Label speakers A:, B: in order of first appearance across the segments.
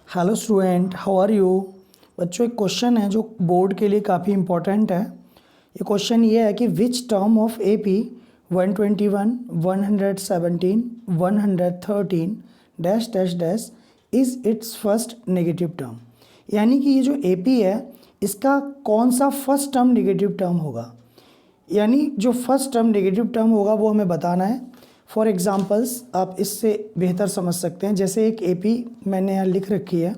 A: Hello student, how are you. बच्चों, एक question है जो बोर्ड के लिए काफ़ी इंपॉर्टेंट है। ये क्वेश्चन ये है कि which term of AP 121, 117, 113 dash dash dash is it's first negative term. यानी कि ये जो AP है इसका कौन सा फर्स्ट टर्म नेगेटिव टर्म होगा। यानी जो फर्स्ट टर्म नेगेटिव टर्म होगा वो हमें बताना है। फॉर एग्जांपल्स आप इससे बेहतर समझ सकते हैं। जैसे एक AP मैंने यहाँ लिख रखी है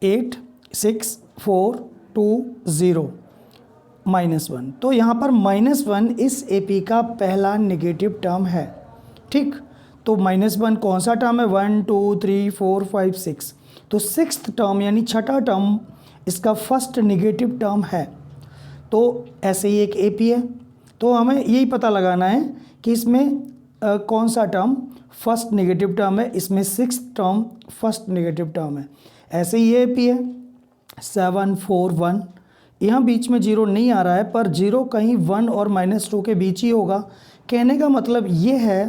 A: 8 6 4 2 0 -1। तो यहाँ पर -1 इस AP का पहला नेगेटिव टर्म है। ठीक, तो -1 कौन सा टर्म है? 1 2 3 4 5 6। तो सिक्स्थ टर्म यानी छठा टर्म इसका फर्स्ट नेगेटिव टर्म है। तो ऐसे ही एक AP है, तो हमें यही पता लगाना है कि इसमें कौन सा टर्म फर्स्ट नेगेटिव टर्म है। इसमें sixth term first negative term है। ऐसे ही ये AP है 7 4 1। यहाँ बीच में 0 नहीं आ रहा है, पर 0 कहीं 1 और -2 के बीच ही होगा। कहने का मतलब ये है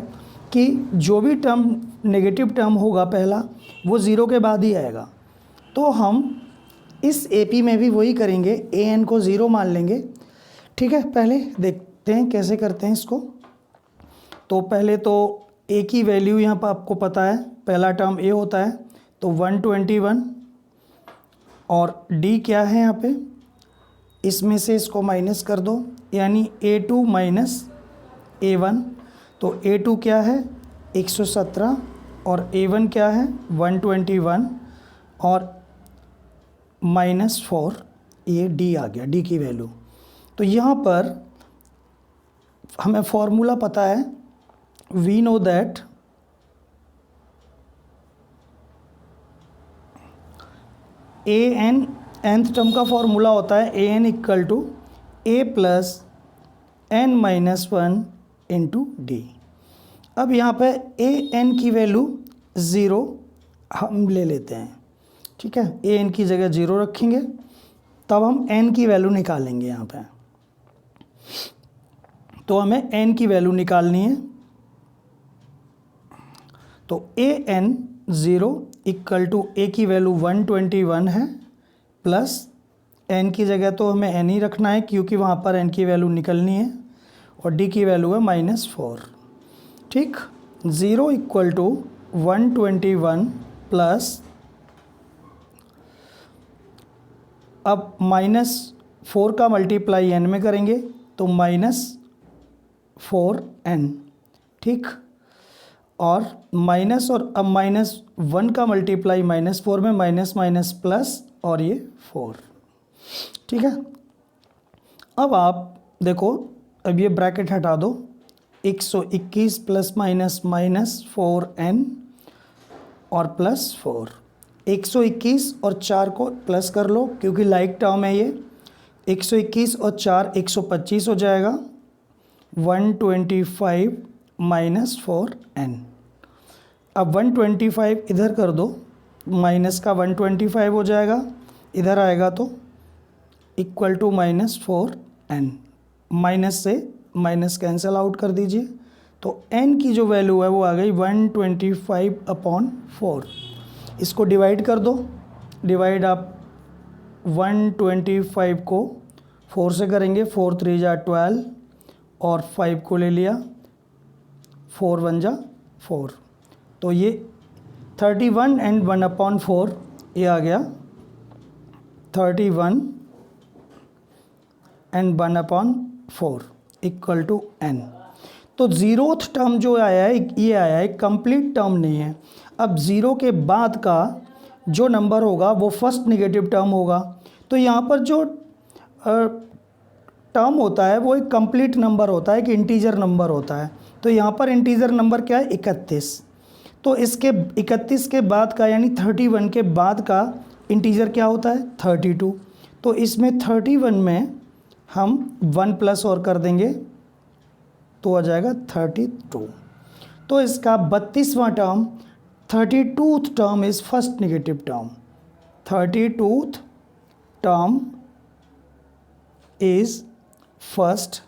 A: कि जो भी टर्म नेगेटिव टर्म होगा पहला, वो 0 के बाद ही आएगा। तो हम इस AP में भी वही करेंगे, AN को 0 मान लेंगे। ठीक है, पहले देखते हैं कैसे करते हैं इसको। तो पहले तो A की वैल्यू यहाँ पर आपको पता है, पहला टर्म A होता है, तो 121 और D क्या है यहाँ पे, इसमें से इसको माइनस कर दो, यानी A2 माइनस A1। तो A2 क्या है 117 और A1 क्या है 121 और -4, ये D आ गया, D की वैल्यू। तो यहाँ पर हमें फॉर्मूला पता है, we know that AN nth term का फॉर्मूला होता है AN equal to A plus n-1 into D। अब यहाँ पे AN की वैल्यू 0 हम ले लेते हैं। ठीक है, AN की जगह 0 रखेंगे, तब हम n की वैल्यू निकालेंगे यहाँ पे। तो हमें n की वैल्यू निकालनी है। तो AN 0 इक्वल टू A की वैल्यू 121 है, प्लस n की जगह तो हमें n ही रखना है क्योंकि वहाँ पर n की वैल्यू निकलनी है, और D की वैल्यू है -4। ठीक, 0 इक्वल टू 121 प्लस, अब -4 का मल्टीप्लाई n में करेंगे तो -4n। ठीक, और माइनस, और अब -1 का मल्टीप्लाई -4 में, माइनस माइनस प्लस, और ये 4। ठीक है, अब आप देखो, अब ये ब्रैकेट हटा दो, 121 प्लस माइनस -4n और +4। 121 और 4 को प्लस कर लो क्योंकि लाइक टर्म है ये। 121 और 4 125 हो जाएगा, 125 -4n। अब 125 इधर कर दो, माइनस का 125 हो जाएगा, इधर आएगा तो इक्वल टू -4n। माइनस से माइनस कैंसिल आउट कर दीजिए, तो n की जो वैल्यू है वो आ गई 125/4। इसको डिवाइड कर दो, डिवाइड आप 125 को 4 से करेंगे, 4 3 जा 12 और 5 को ले लिया, 4 1 जा 4। तो ये 31 एंड 1/4 ये आ गया 31 एंड 1/4 इक्वल टू n। तो जीरोथ टर्म जो आया है ये आया है, कंप्लीट टर्म नहीं है। अब 0 के बाद का जो नंबर होगा वो फर्स्ट नेगेटिव टर्म होगा। तो यहाँ पर जो टर्म होता है वो एक कंप्लीट नंबर होता है, एक इंटीजर नंबर होता है। तो यहाँ पर इंटीजर नंबर क्या है 31। तो इसके 31 के बाद का यानी 31 के बाद का इंटीजर क्या होता है 32। तो इसमें 31 में हम 1 प्लस और कर देंगे तो आ जाएगा 32। तो इसका 32वां term 32th term is first negative term. 32th term is first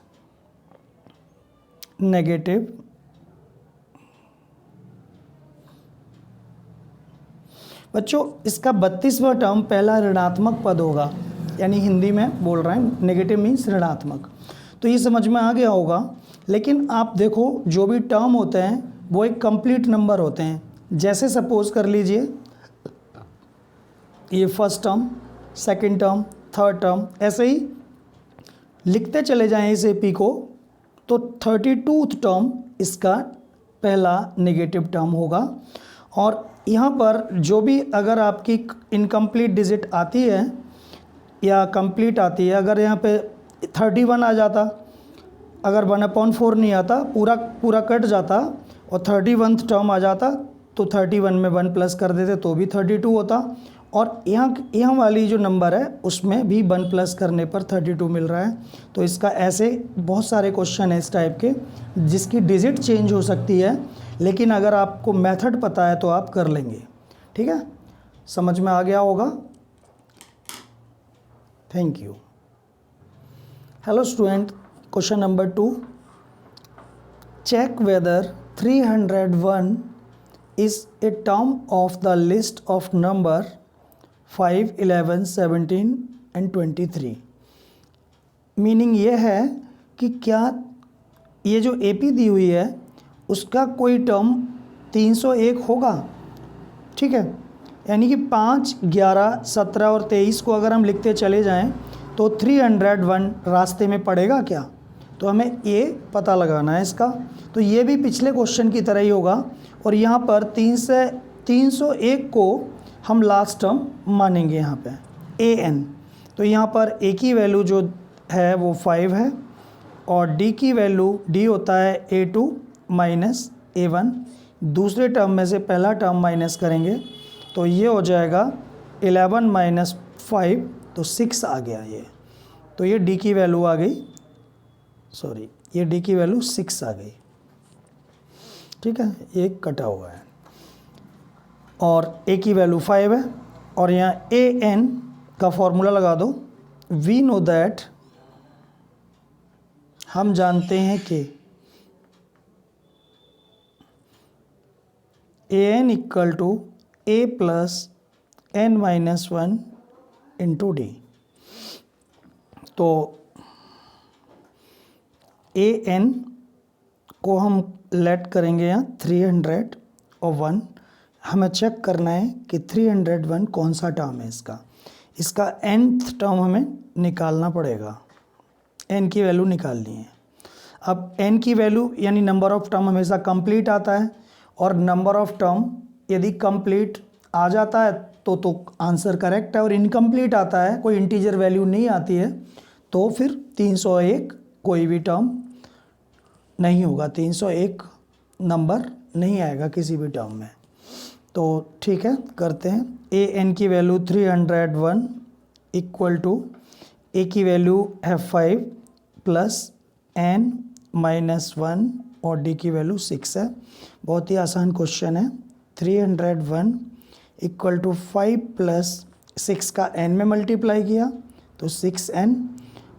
A: negative बच्चों इसका 32वां टर्म पहला ऋणात्मक पद होगा, यानी हिंदी में बोल रहे हैं, नेगेटिव मीन्स ऋणात्मक। तो ये समझ में आ गया होगा। लेकिन आप देखो जो भी टर्म होते हैं वो एक कंप्लीट नंबर होते हैं। जैसे सपोज कर लीजिए ये first term, second term, third term, ऐसे ही लिखते चले जाएं इस एपी को, तो 32th टर्म इसका पहला नेगेटिव टर्म होगा। और यहाँ पर जो भी अगर आपकी इनकम्प्लीट डिजिट आती है या कंप्लीट आती है, अगर यहाँ पे 31 आ जाता, अगर 1/4 नहीं आता, पूरा पूरा कट जाता और 31th टर्म आ जाता, तो 31 में 1 प्लस कर देते तो भी 32 होता। और यहाँ वाली जो नंबर है उसमें भी 1 प्लस करने पर 32 मिल रहा है। तो इसका ऐसे बहुत सारे क्वेश्चन हैं इस टाइप के जिसकी डिजिट चेंज हो सकती है, लेकिन अगर आपको मेथड पता है तो आप कर लेंगे। ठीक है, समझ में आ गया होगा। Thank you. Hello student, question number 2, check whether 301 is a term of the list of number 5, 11, 17 and 23। Meaning ये है कि क्या ये जो एपी दी हुई है उसका कोई टर्म 301 होगा। ठीक है, यानी कि 5, 11, 17 और 23 को अगर हम लिखते चले जाएं तो 301 रास्ते में पड़ेगा क्या, तो हमें ये पता लगाना है इसका। तो ये भी पिछले क्वेश्चन की तरह ही होगा। और यहाँ पर 301 को हम लास्ट टर्म मानेंगे यहाँ पे an। तो यहाँ पर a की वैल्यू जो है वो 5 है और d की वैल्यू, d होता है a2 माइनस a1। दूसरे टर्म में से पहला टर्म माइनस करेंगे तो ये हो जाएगा 11 माइनस 5, तो 6 आ गया ये। तो ये d की वैल्यू आ गई, सॉरी ये d की वैल्यू 6 आ गई। ठीक है, ये कटा हुआ है और a की वैल्यू 5 है। और यहाँ an का फॉर्मूला लगा दो। वी नो दैट, हम जानते हैं कि an equal to a plus n minus 1 into D. तो an को हम लेट करेंगे यहाँ 301। हमें चेक करना है कि 301 कौन सा टर्म है इसका nth टर्म हमें निकालना पड़ेगा, n की वैल्यू निकालनी है। अब n की वैल्यू यानी नंबर ऑफ़ टर्म हमेशा कंप्लीट आता है, और नंबर ऑफ़ टर्म यदि कंप्लीट आ जाता है तो आंसर करेक्ट है, और इनकम्प्लीट आता है, कोई इंटीजर वैल्यू नहीं आती है, तो फिर 301 कोई भी टर्म नहीं होगा, 301 नंबर नहीं आएगा किसी भी टर्म में। तो ठीक है, करते हैं। an की वैल्यू 301 इक्वल टू a की वैल्यू है 5 प्लस n माइनस 1 और d की वैल्यू 6 है। बहुत ही आसान क्वेश्चन है। 301 इक्वल टू 5 प्लस 6 का n में मल्टीप्लाई किया तो 6n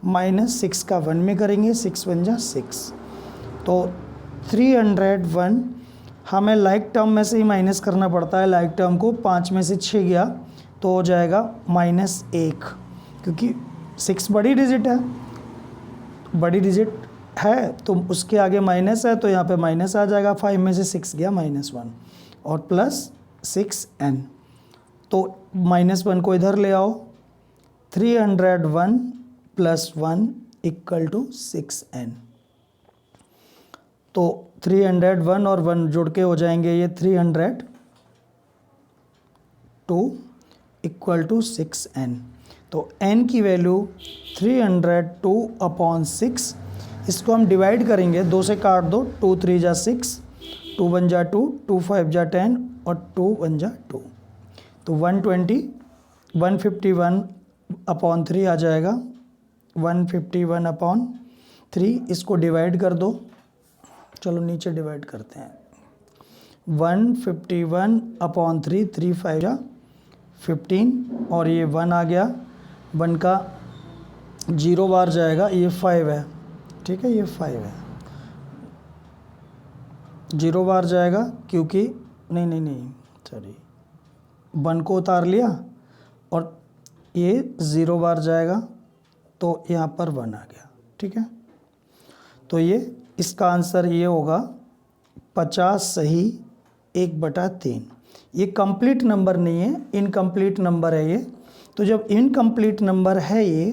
A: माइनस 6 का 1 में करेंगे, 6 1 जा 6। तो 301 हमें लाइक टर्म में से ही माइनस करना पड़ता है। लाइक टर्म को 5 में से 6 गया तो हो जाएगा -1, क्योंकि 6 बड़ी डिजिट है, तो उसके आगे माइनस है तो यहाँ पे माइनस आ जाएगा। 5 में से 6 गया -1 और प्लस 6n, तो -1 को इधर ले आओ। 301 प्लस 1 इक्वल टू 6n। तो 301 और 1 जोड़ के हो जाएंगे ये 302 इक्वल टू 6n। तो n की वैल्यू 302/6। इसको हम डिवाइड करेंगे, 2 से काट दो, 2 3 जा 6, 2 1 जा 2, 2 5 जा 10 और 2 1 जा 2। तो 151/3 आ जाएगा। 151/3 इसको डिवाइड कर दो। चलो नीचे डिवाइड करते हैं। 151/3, 3 5 जा 15 और ये 1 आ गया। 1 का 0 बार जाएगा, ये 5 है। ठीक है, ये 5 है। 0 बार जाएगा क्योंकि नहीं सॉरी, 1 को उतार लिया और ये 0 बार जाएगा तो यहाँ पर 1 आ गया। ठीक है, तो ये इसका आंसर ये होगा 50 सही 1/3। ये कंप्लीट नंबर नहीं है, इनकम्प्लीट नंबर है ये। तो जब इनकम्प्लीट नंबर है ये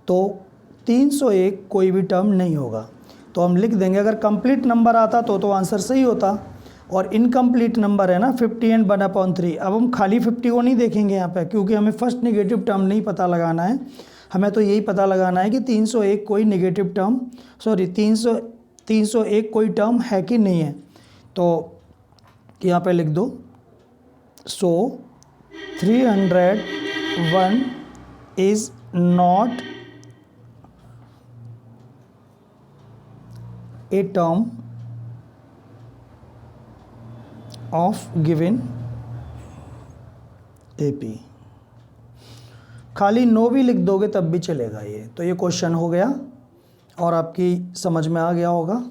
A: तो 301 कोई भी टर्म नहीं होगा। तो हम लिख देंगे, अगर कंप्लीट नंबर आता तो आंसर सही होता, और इनकम्प्लीट नंबर है ना 50 एंड 1/3। अब हम खाली 50 को नहीं देखेंगे यहाँ पे, क्योंकि हमें फर्स्ट नेगेटिव टर्म नहीं पता लगाना है, हमें तो यही पता लगाना है कि 301 कोई नेगेटिव टर्म 301 कोई टर्म है कि नहीं है। तो यहाँ पे लिख दो, सो 301 is not a term of given AP। खाली नो भी लिख दोगे तब भी चलेगा ये। तो ये क्वेश्चन हो गया और आपकी समझ में आ गया होगा।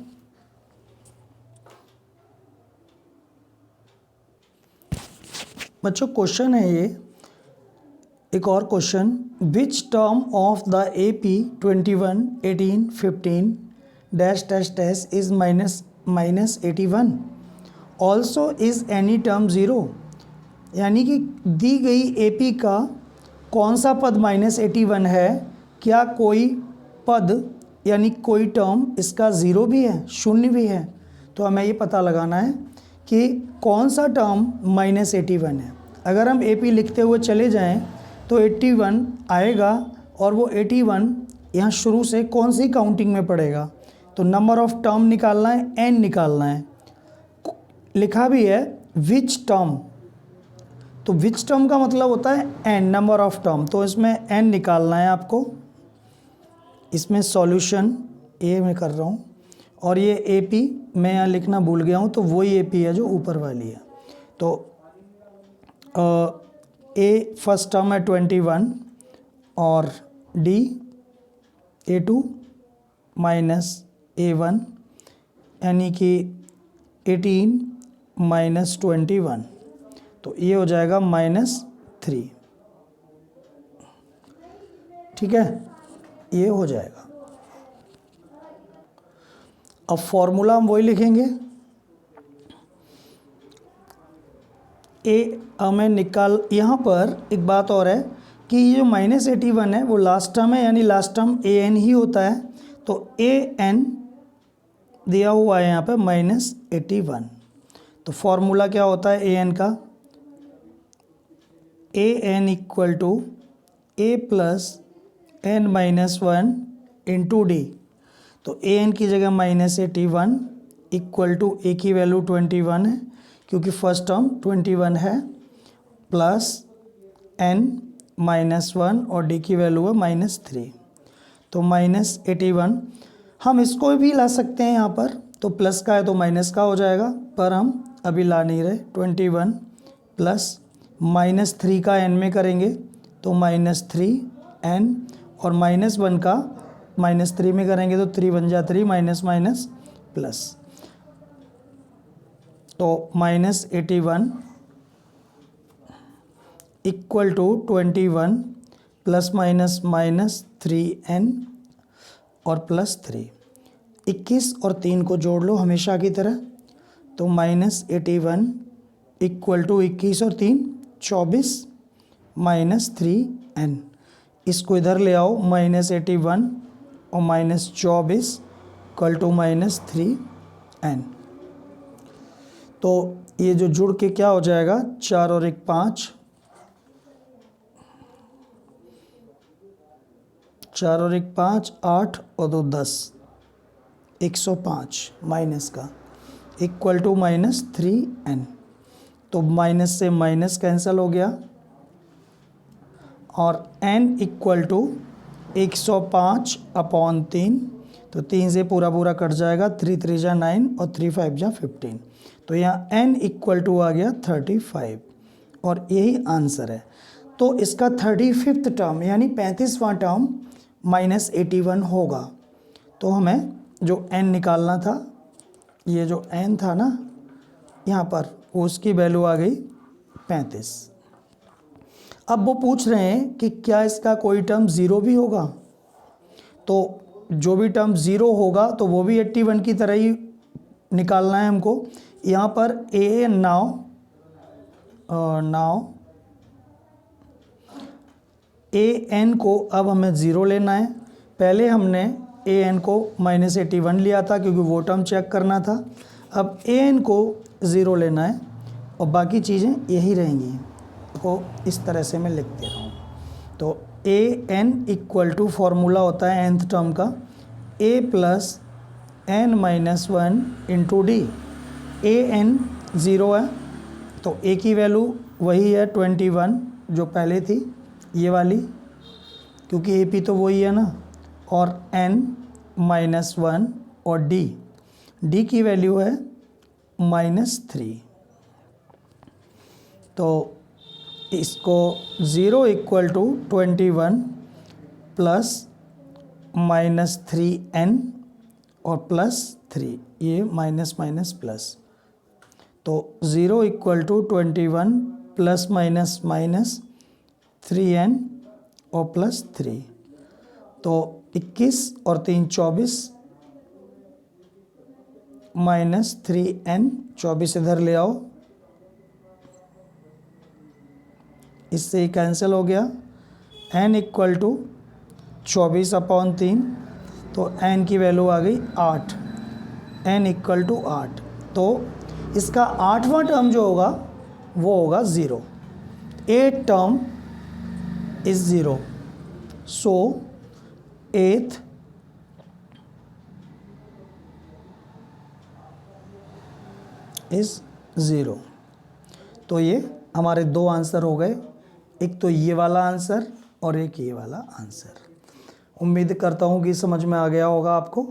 A: बच्चों क्वेश्चन है ये, एक और question, which term of the AP 21, 18, 15 dash dash dash is minus 81 also is any term 0। यानी कि दी गई AP का कौन सा पद -81 है, क्या कोई पद यानी कोई टर्म इसका 0 भी है, शून्य भी है। तो हमें ये पता लगाना है कि कौन सा टर्म -81 है। अगर हम AP लिखते हुए चले जाएं तो 81 आएगा, और वो 81 यहाँ शुरू से कौन सी काउंटिंग में पड़ेगा। तो नंबर ऑफ टर्म निकालना है, n निकालना है। लिखा भी है विच टर्म, तो विच टर्म का मतलब होता है n, नंबर ऑफ टर्म। तो इसमें n निकालना है आपको। इसमें सॉल्यूशन ए में कर रहा हूँ, और ये AP मैं यहाँ लिखना भूल गया हूँ, तो वही AP है जो ऊपर वाली है। तो A फर्स्ट टर्म है 21 और D A2 माइनस A1 यानी कि 18 माइनस 21, तो ये हो जाएगा -3। ठीक है, ये हो जाएगा। अब फॉर्मूला हम वही लिखेंगे, हमें निकाल, यहाँ पर एक बात और है कि ये जो -81 है वो लास्ट टर्म है, यानी लास्ट टर्म AN ही होता है। तो AN दिया हुआ है यहाँ पे -81। तो फॉर्मूला क्या होता है AN का, AN equal to A plus n minus 1 into D। तो AN की जगह -81 इक्वल टू A की वैल्यू 21 है, क्योंकि फर्स्ट टर्म 21 है, प्लस n माइनस 1 और D की वैल्यू है -3। तो -81 हम इसको भी ला सकते हैं यहाँ पर, तो प्लस का है तो माइनस का हो जाएगा, पर हम अभी ला नहीं रहे। 21 प्लस -3 का n में करेंगे तो -3n, और -1 का -3 में करेंगे तो 3 बन जा 3, माइनस माइनस प्लस। तो -81 equal to 21 plus minus -3n और +3। 21 और 3 को जोड़ लो हमेशा की तरह, तो -81 इक्वल टू 21 और 3 24 -3n। इसको इधर ले आओ, -81 और -24 इक्वल टू -3n। तो ये जो जुड़ के क्या हो जाएगा, 4 और 1 5, 4 और 1 5, 8 और 2 10, 105 माइनस का इक्वल टू -3n। तो माइनस से माइनस कैंसिल हो गया, और n इक्वल टू 105/3। तो 3 से पूरा पूरा कट जाएगा, 3 3 जा 9 और 3 5 जा 15। तो यहाँ n इक्वल टू आ गया 35, और यही आंसर है। तो इसका 35th टर्म यानी 35वां टर्म -81 होगा। तो हमें जो n निकालना था, ये जो n था ना यहाँ पर, उसकी वैल्यू आ गई 35। अब वो पूछ रहे हैं कि क्या इसका कोई टर्म ज़ीरो भी होगा, तो जो भी टर्म ज़ीरो होगा तो वो भी 81 की तरह ही निकालना है हमको। यहाँ पर ए नाउ ए एन को अब हमें ज़ीरो लेना है। पहले हमने ए एन को -81 लिया था क्योंकि वो टर्म चेक करना था। अब ए एन को ज़ीरो लेना है और बाकी चीज़ें यही रहेंगी। को इस तरह से मैं लिख दे रहा हूँ। तो A N equal to formula होता है nth टर्म का a plus n minus 1 into D. A N zero है तो a की वैल्यू वही है 21 जो पहले थी, ये वाली, क्योंकि ए पी तो वही है ना, और n -1 और डी की वैल्यू है -3। तो इसको 0 इक्वल टू 21 प्लस -3n और +3, ये माइनस माइनस प्लस, तो 0 equal to 21 plus minus minus 3n और +3, तो 21 और 3 24 -3n, 24 इधर ले आओ, इससे ही कैंसिल हो गया। n इक्वल टू 24/3, तो n की वैल्यू आ गई 8, n इक्वल टू 8। तो इसका 8वां टर्म जो होगा वो होगा 0। 8th term is 0, so 8th is 0। तो ये हमारे दो आंसर हो गए, एक तो ये वाला आंसर और एक ये वाला आंसर। उम्मीद करता हूँ कि समझ में आ गया होगा आपको।